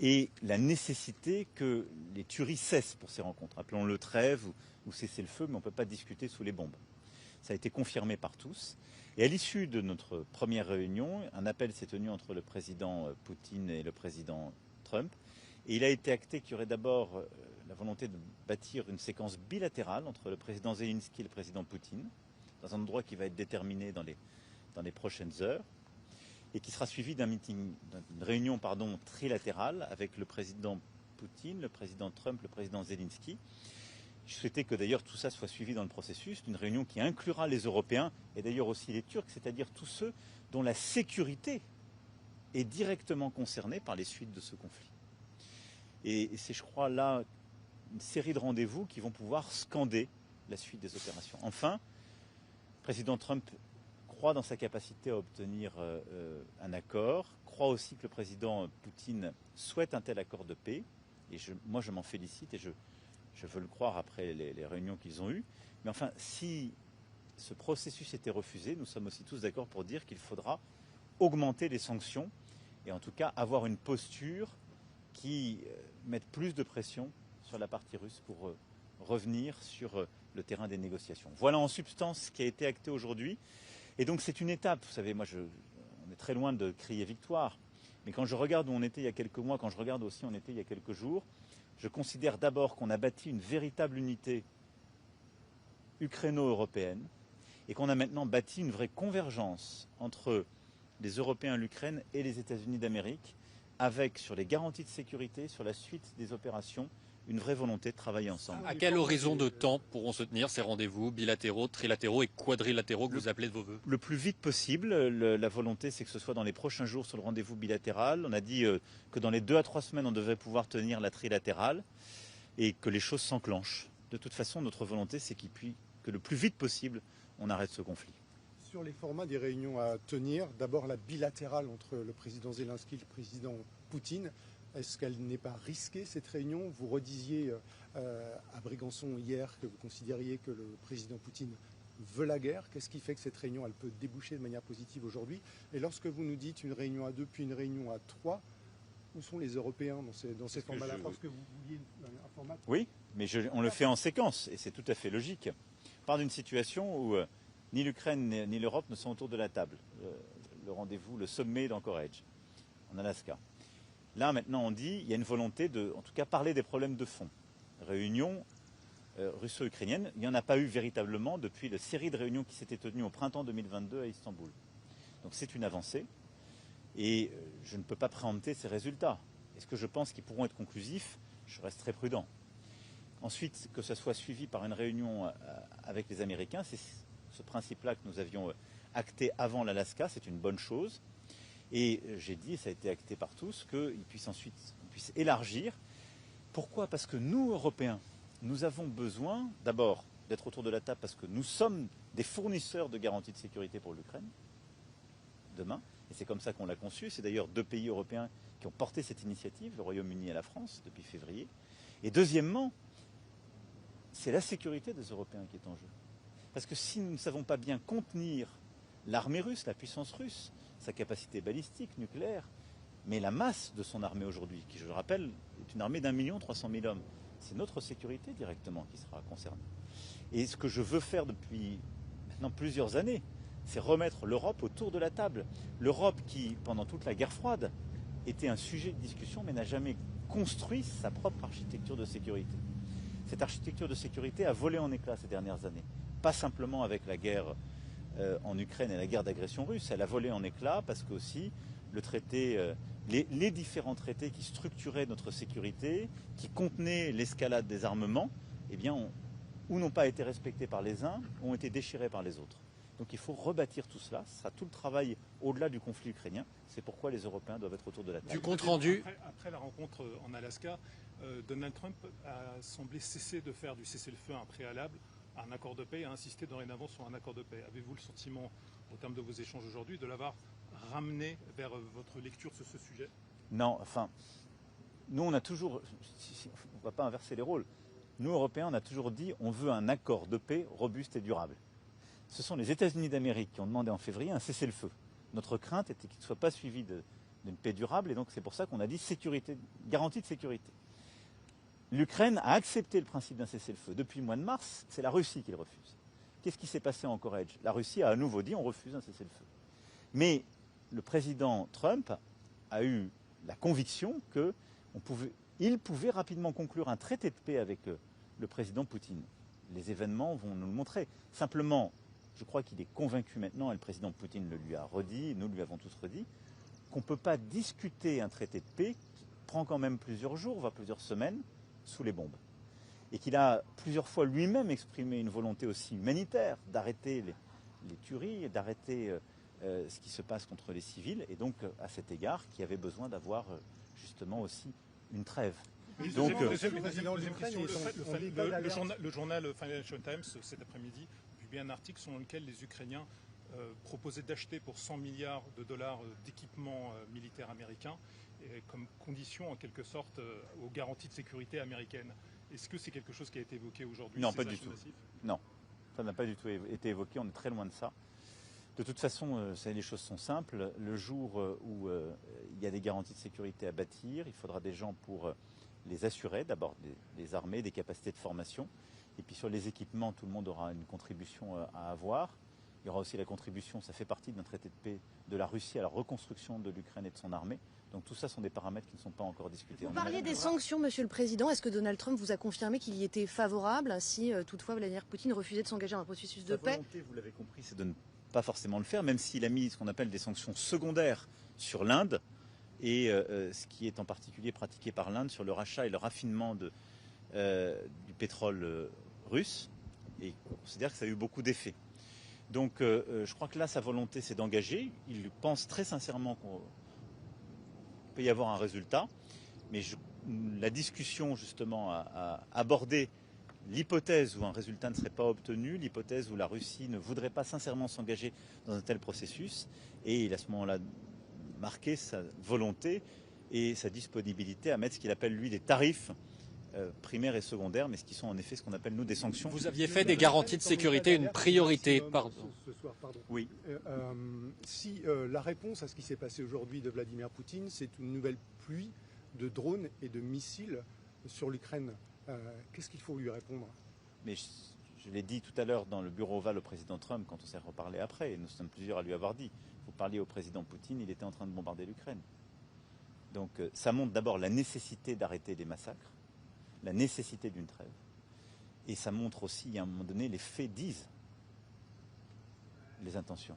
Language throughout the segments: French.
et la nécessité que les tueries cessent pour ces rencontres. Appelons-le trêve ou cessez-le-feu, mais on ne peut pas discuter sous les bombes. Ça a été confirmé par tous. Et à l'issue de notre première réunion, un appel s'est tenu entre le président Poutine et le président Trump. Et il a été acté qu'il y aurait d'abord la volonté de bâtir une séquence bilatérale entre le président Zelensky et le président Poutine, dans un endroit qui va être déterminé dans les prochaines heures, et qui sera suivi d'une réunion trilatérale avec le président Poutine, le président Trump, le président Zelensky. Je souhaitais que d'ailleurs tout ça soit suivi dans le processus d'une réunion qui inclura les Européens et d'ailleurs aussi les Turcs, c'est-à-dire tous ceux dont la sécurité est directement concernée par les suites de ce conflit. Et c'est, je crois, là une série de rendez-vous qui vont pouvoir scander la suite des opérations. Enfin, le président Trump croit dans sa capacité à obtenir un accord, croit aussi que le président Poutine souhaite un tel accord de paix, et moi je m'en félicite et je veux le croire après les réunions qu'ils ont eues. Mais enfin, si ce processus était refusé, nous sommes aussi tous d'accord pour dire qu'il faudra augmenter les sanctions et en tout cas avoir une posture qui mette plus de pression sur la partie russe pour revenir sur le terrain des négociations. Voilà en substance ce qui a été acté aujourd'hui. Et donc c'est une étape. Vous savez, on est très loin de crier victoire. Mais quand je regarde où on était il y a quelques mois, quand je regarde aussi où on était il y a quelques jours, je considère d'abord qu'on a bâti une véritable unité ukraino-européenne et qu'on a maintenant bâti une vraie convergence entre les Européens, l'Ukraine et les États-Unis d'Amérique, avec, sur les garanties de sécurité, sur la suite des opérations, une vraie volonté de travailler ensemble. À quel horizon de temps pourront se tenir ces rendez-vous bilatéraux, trilatéraux et quadrilatéraux que vous appelez de vos voeux? Le plus vite possible. La volonté, c'est que ce soit dans les prochains jours sur le rendez-vous bilatéral. On a dit que dans les 2 à 3 semaines, on devait pouvoir tenir la trilatérale et que les choses s'enclenchent. De toute façon, notre volonté, c'est que le plus vite possible, on arrête ce conflit. Sur les formats des réunions à tenir, d'abord la bilatérale entre le président Zelensky et le président Poutine. Est-ce qu'elle n'est pas risquée, cette réunion? Vous redisiez à Brégançon hier que vous considériez que le président Poutine veut la guerre. Qu'est-ce qui fait que cette réunion elle peut déboucher de manière positive aujourd'hui? Et lorsque vous nous dites une réunion à 2 puis une réunion à 3, où sont les Européens dans ces formats-là? Parce que vous vouliez un format... Oui, mais on le fait en séquence et c'est tout à fait logique. On part d'une situation où ni l'Ukraine ni l'Europe ne sont autour de la table. Le rendez-vous, le sommet d'Anchorage, en Alaska. Là, maintenant, on dit qu'il y a une volonté de, en tout cas, parler des problèmes de fond. Réunion russo-ukrainienne, il n'y en a pas eu véritablement depuis la série de réunions qui s'étaient tenues au printemps 2022 à Istanbul. Donc c'est une avancée et je ne peux pas préempter ces résultats. Est-ce que je pense qu'ils pourront être conclusifs? Je reste très prudent. Ensuite, que ce soit suivi par une réunion avec les Américains, c'est ce principe-là que nous avions acté avant l'Alaska, c'est une bonne chose. Et j'ai dit, ça a été acté par tous, qu'on puisse élargir. Pourquoi? Parce que nous, Européens, nous avons besoin d'abord d'être autour de la table parce que nous sommes des fournisseurs de garanties de sécurité pour l'Ukraine demain. Et c'est comme ça qu'on l'a conçu. C'est d'ailleurs 2 pays européens qui ont porté cette initiative, le Royaume-Uni et la France, depuis février. Et deuxièmement, c'est la sécurité des Européens qui est en jeu. Parce que si nous ne savons pas bien contenir l'armée russe, la puissance russe, sa capacité balistique, nucléaire, mais la masse de son armée aujourd'hui, qui, je le rappelle, est une armée d'1 300 000 hommes, c'est notre sécurité directement qui sera concernée. Et ce que je veux faire depuis maintenant plusieurs années, c'est remettre l'Europe autour de la table. L'Europe qui, pendant toute la guerre froide, était un sujet de discussion, mais n'a jamais construit sa propre architecture de sécurité. Cette architecture de sécurité a volé en éclats ces dernières années. Pas simplement avec la guerre en Ukraine et la guerre d'agression russe, elle a volé en éclats parce que aussi le traité, les différents traités qui structuraient notre sécurité, qui contenaient l'escalade des armements, eh bien, ou n'ont pas été respectés par les uns, ont été déchirés par les autres. Donc il faut rebâtir tout cela, ce sera tout le travail au-delà du conflit ukrainien, c'est pourquoi les Européens doivent être autour de la table. Du compte rendu. Après la rencontre en Alaska, Donald Trump a semblé cesser de faire du cessez-le-feu un préalable à un accord de paix et a insisté dorénavant sur un accord de paix. Avez-vous le sentiment, au terme de vos échanges aujourd'hui, de l'avoir ramené vers votre lecture sur ce sujet? Non, enfin, nous on a toujours, on ne va pas inverser les rôles, nous Européens on a toujours dit on veut un accord de paix robuste et durable. Ce sont les États-Unis d'Amérique qui ont demandé en février un cessez-le-feu. Notre crainte était qu'il ne soit pas suivi d'une paix durable, et donc c'est pour ça qu'on a dit sécurité, garantie de sécurité. L'Ukraine a accepté le principe d'un cessez-le-feu. Depuis le mois de mars, c'est la Russie qui le refuse. Qu'est-ce qui s'est passé en Corrège? La Russie a à nouveau dit on refuse un cessez-le-feu. Mais le président Trump a eu la conviction qu'il pouvait rapidement conclure un traité de paix avec le président Poutine. Les événements vont nous le montrer. Simplement, je crois qu'il est convaincu maintenant, et le président Poutine le lui a redit, nous lui avons tous redit, qu'on ne peut pas discuter un traité de paix qui prend quand même plusieurs jours, voire plusieurs semaines, sous les bombes. Et qu'il a plusieurs fois lui-même exprimé une volonté aussi humanitaire d'arrêter les tueries, d'arrêter ce qui se passe contre les civils, et donc à cet égard, qui avait besoin d'avoir justement aussi une trêve. Donc, le journal Financial Times, cet après-midi, a publié un article selon lequel les Ukrainiens proposaient d'acheter pour 100 milliards de dollars d'équipements militaires américains comme condition, en quelque sorte, aux garanties de sécurité américaines. Est-ce que c'est quelque chose qui a été évoqué aujourd'hui? Non, pas du tout. Non, ça n'a pas du tout été évoqué, on est très loin de ça. De toute façon, les choses sont simples. Le jour où il y a des garanties de sécurité à bâtir, il faudra des gens pour les assurer, d'abord des armées, des capacités de formation. Et puis sur les équipements, tout le monde aura une contribution à avoir. Il y aura aussi la contribution, ça fait partie d'un traité de paix de la Russie à la reconstruction de l'Ukraine et de son armée. Donc tout ça sont des paramètres qui ne sont pas encore discutés. Vous parliez des sanctions, Monsieur le Président. Est-ce que Donald Trump vous a confirmé qu'il y était favorable si toutefois Vladimir Poutine refusait de s'engager dans un processus de paix? Sa volonté, vous l'avez compris, c'est de ne pas forcément le faire, même s'il a mis ce qu'on appelle des sanctions secondaires sur l'Inde et ce qui est en particulier pratiqué par l'Inde sur le rachat et le raffinement du pétrole russe. Et on considère que ça a eu beaucoup d'effets. Donc je crois que là, sa volonté, c'est d'engager. Il pense très sincèrement qu'on peut y avoir un résultat. Mais la discussion, justement, a abordé l'hypothèse où un résultat ne serait pas obtenu, l'hypothèse où la Russie ne voudrait pas sincèrement s'engager dans un tel processus. Et il a à ce moment-là marqué sa volonté et sa disponibilité à mettre ce qu'il appelle, lui, des tarifs primaires et secondaires, mais ce qui sont en effet ce qu'on appelle, nous, des sanctions. Vous aviez fait des garanties de sécurité une priorité. Ce soir, pardon. Oui. Si la réponse à ce qui s'est passé aujourd'hui de Vladimir Poutine, c'est une nouvelle pluie de drones et de missiles sur l'Ukraine, qu'est-ce qu'il faut lui répondre? Mais je l'ai dit tout à l'heure dans le bureau ovale au président Trump, quand on s'est reparlé après, et nous sommes plusieurs à lui avoir dit, vous parliez au président Poutine, il était en train de bombarder l'Ukraine. Donc ça montre d'abord la nécessité d'arrêter les massacres, la nécessité d'une trêve. Et ça montre aussi, à un moment donné, les faits disent les intentions.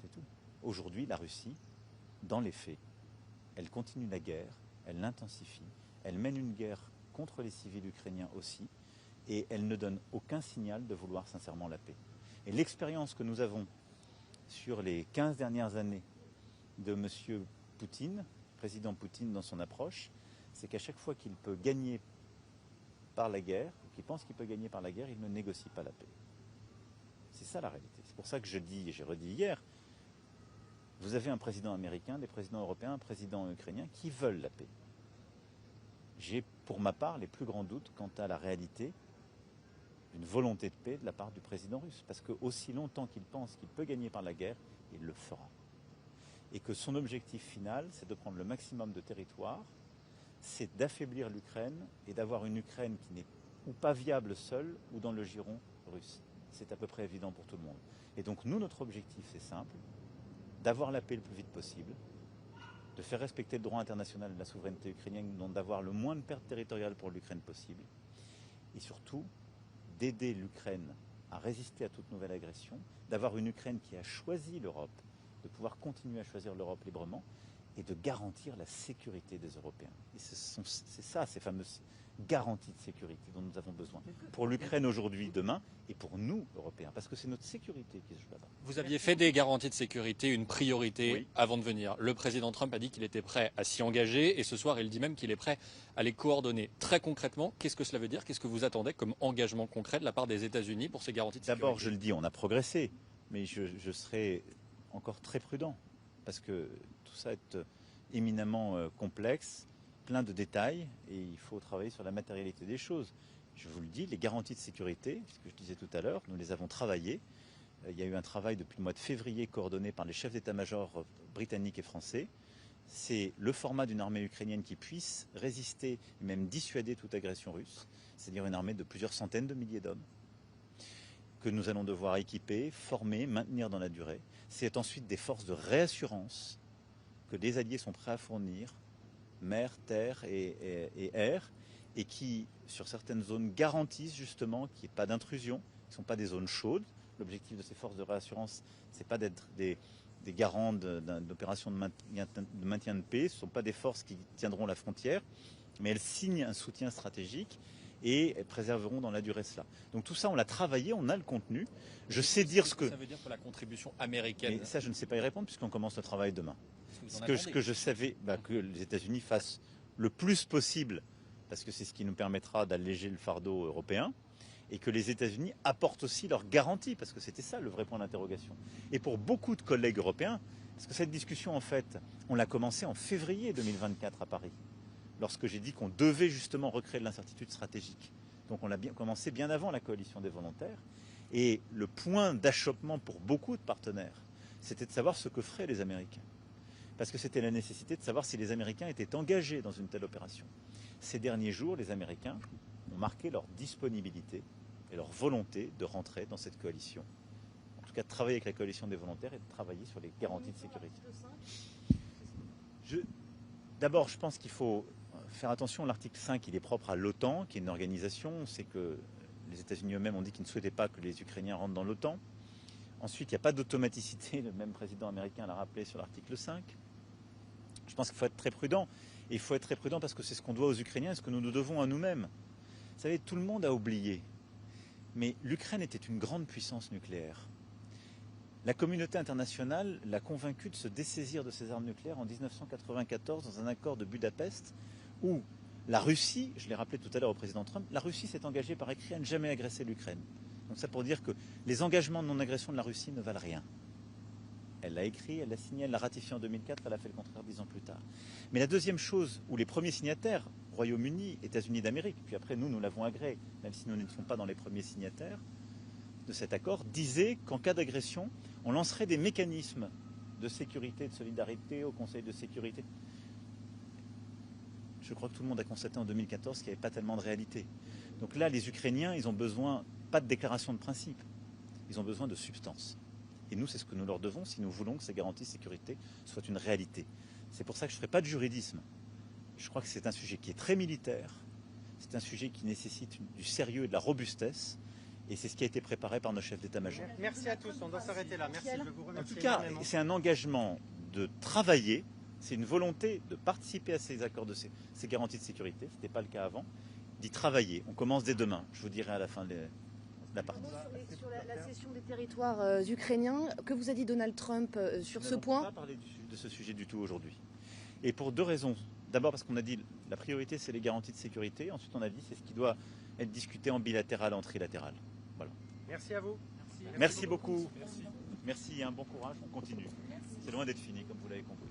C'est tout. Aujourd'hui, la Russie, dans les faits, elle continue la guerre, elle l'intensifie, elle mène une guerre contre les civils ukrainiens aussi, et elle ne donne aucun signal de vouloir sincèrement la paix. Et l'expérience que nous avons sur les 15 dernières années de M. Poutine, président Poutine dans son approche, c'est qu'à chaque fois qu'il peut gagner par la guerre, ou qu'il pense qu'il peut gagner par la guerre, il ne négocie pas la paix. C'est ça la réalité. C'est pour ça que je dis, et j'ai redit hier, vous avez un président américain, des présidents européens, un président ukrainien qui veulent la paix. J'ai, pour ma part, les plus grands doutes quant à la réalité d'une volonté de paix de la part du président russe. Parce qu'aussi longtemps qu'il pense qu'il peut gagner par la guerre, il le fera. Et que son objectif final, c'est de prendre le maximum de territoire, c'est d'affaiblir l'Ukraine et d'avoir une Ukraine qui n'est ou pas viable seule ou dans le giron russe. C'est à peu près évident pour tout le monde. Et donc nous, notre objectif, c'est simple, d'avoir la paix le plus vite possible, de faire respecter le droit international de la souveraineté ukrainienne, donc d'avoir le moins de pertes territoriales pour l'Ukraine possible, et surtout d'aider l'Ukraine à résister à toute nouvelle agression, d'avoir une Ukraine qui a choisi l'Europe, de pouvoir continuer à choisir l'Europe librement, et de garantir la sécurité des Européens. Et c'est ça, ces fameuses garanties de sécurité dont nous avons besoin, pour l'Ukraine aujourd'hui, demain, et pour nous, Européens, parce que c'est notre sécurité qui se joue là-bas. Vous aviez fait des garanties de sécurité une priorité Oui. avant de venir. Le président Trump a dit qu'il était prêt à s'y engager, et ce soir, il dit même qu'il est prêt à les coordonner. Très concrètement, qu'est-ce que cela veut dire? Qu'est-ce que vous attendez comme engagement concret de la part des États-Unis pour ces garanties de sécurité? D'abord, je le dis, on a progressé, mais je serai encore très prudent, parce que tout ça est éminemment complexe, plein de détails, et il faut travailler sur la matérialité des choses. Je vous le dis, les garanties de sécurité, ce que je disais tout à l'heure, nous les avons travaillées il y a eu un travail depuis le mois de février coordonné par les chefs d'état-major britanniques et français. C'est le format d'une armée ukrainienne qui puisse résister et même dissuader toute agression russe, c'est-à-dire une armée de plusieurs centaines de milliers d'hommes que nous allons devoir équiper, former, maintenir dans la durée. C'est ensuite des forces de réassurance que les alliés sont prêts à fournir, mer, terre et air, et qui, sur certaines zones, garantissent justement qu'il n'y ait pas d'intrusion. Ce ne sont pas des zones chaudes. L'objectif de ces forces de réassurance, ce n'est pas d'être des garants d'opérations de maintien de paix. Ce ne sont pas des forces qui tiendront la frontière, mais elles signent un soutien stratégique et elles préserveront dans la durée cela. Donc tout ça, on l'a travaillé, on a le contenu. Je sais dire ce que... Ça veut dire que la contribution américaine... Mais ça, je ne sais pas y répondre puisqu'on commence le travail demain. Ce que je savais, que les États-Unis fassent le plus possible, parce que c'est ce qui nous permettra d'alléger le fardeau européen, et que les États-Unis apportent aussi leurs garanties, parce que c'était ça le vrai point d'interrogation. Et pour beaucoup de collègues européens, parce que cette discussion, en fait, on l'a commencée en février 2024 à Paris, lorsque j'ai dit qu'on devait justement recréer de l'incertitude stratégique. Donc on l'a commencé bien avant la coalition des volontaires. Et le point d'achoppement pour beaucoup de partenaires, c'était de savoir ce que feraient les Américains. Parce que c'était la nécessité de savoir si les Américains étaient engagés dans une telle opération. Ces derniers jours, les Américains ont marqué leur disponibilité et leur volonté de rentrer dans cette coalition. En tout cas, de travailler avec la coalition des volontaires et de travailler sur les garanties de sécurité. D'abord, je pense qu'il faut faire attention. L'article 5, il est propre à l'OTAN, qui est une organisation. On sait que les États-Unis eux-mêmes ont dit qu'ils ne souhaitaient pas que les Ukrainiens rentrent dans l'OTAN. Ensuite, il n'y a pas d'automaticité. Le même président américain l'a rappelé sur l'article 5. Je pense qu'il faut être très prudent. Et il faut être très prudent parce que c'est ce qu'on doit aux Ukrainiens et ce que nous nous devons à nous-mêmes. Vous savez, tout le monde a oublié. Mais l'Ukraine était une grande puissance nucléaire. La communauté internationale l'a convaincu de se dessaisir de ses armes nucléaires en 1994 dans un accord de Budapest où la Russie, je l'ai rappelé tout à l'heure au président Trump, la Russie s'est engagée par écrit à ne jamais agresser l'Ukraine. Donc ça pour dire que les engagements de non-agression de la Russie ne valent rien. Elle l'a écrit, elle l'a signé, elle l'a ratifié en 2004, elle a fait le contraire 10 ans plus tard. Mais la deuxième chose, où les premiers signataires, Royaume-Uni, États-Unis d'Amérique, puis après nous l'avons agréé, même si nous n'étions pas dans les premiers signataires de cet accord, disaient qu'en cas d'agression, on lancerait des mécanismes de sécurité, de solidarité au Conseil de sécurité. Je crois que tout le monde a constaté en 2014 qu'il n'y avait pas tellement de réalité. Donc là, les Ukrainiens, ils ont besoin, pas de déclaration de principe, ils ont besoin de substance. Et nous, c'est ce que nous leur devons si nous voulons que ces garanties de sécurité soient une réalité. C'est pour ça que je ne ferai pas de juridisme. Je crois que c'est un sujet qui est très militaire, c'est un sujet qui nécessite du sérieux et de la robustesse, et c'est ce qui a été préparé par nos chefs d'état-major. Merci à tous, on doit s'arrêter là. Merci, je vous remercie. En tout cas, c'est un engagement de travailler, c'est une volonté de participer à ces accords, ces garanties de sécurité, ce n'était pas le cas avant, d'y travailler. On commence dès demain, je vous dirai à la fin de la partie. Sur la cession des territoires ukrainiens, que vous a dit Donald Trump sur ce point? On n'a pas parlé de ce sujet du tout aujourd'hui. Et pour deux raisons. D'abord parce qu'on a dit la priorité c'est les garanties de sécurité. Ensuite on a dit c'est ce qui doit être discuté en bilatéral, en trilatéral. Voilà. Merci à vous. Merci beaucoup. Merci et un bon courage. On continue. C'est loin d'être fini comme vous l'avez compris.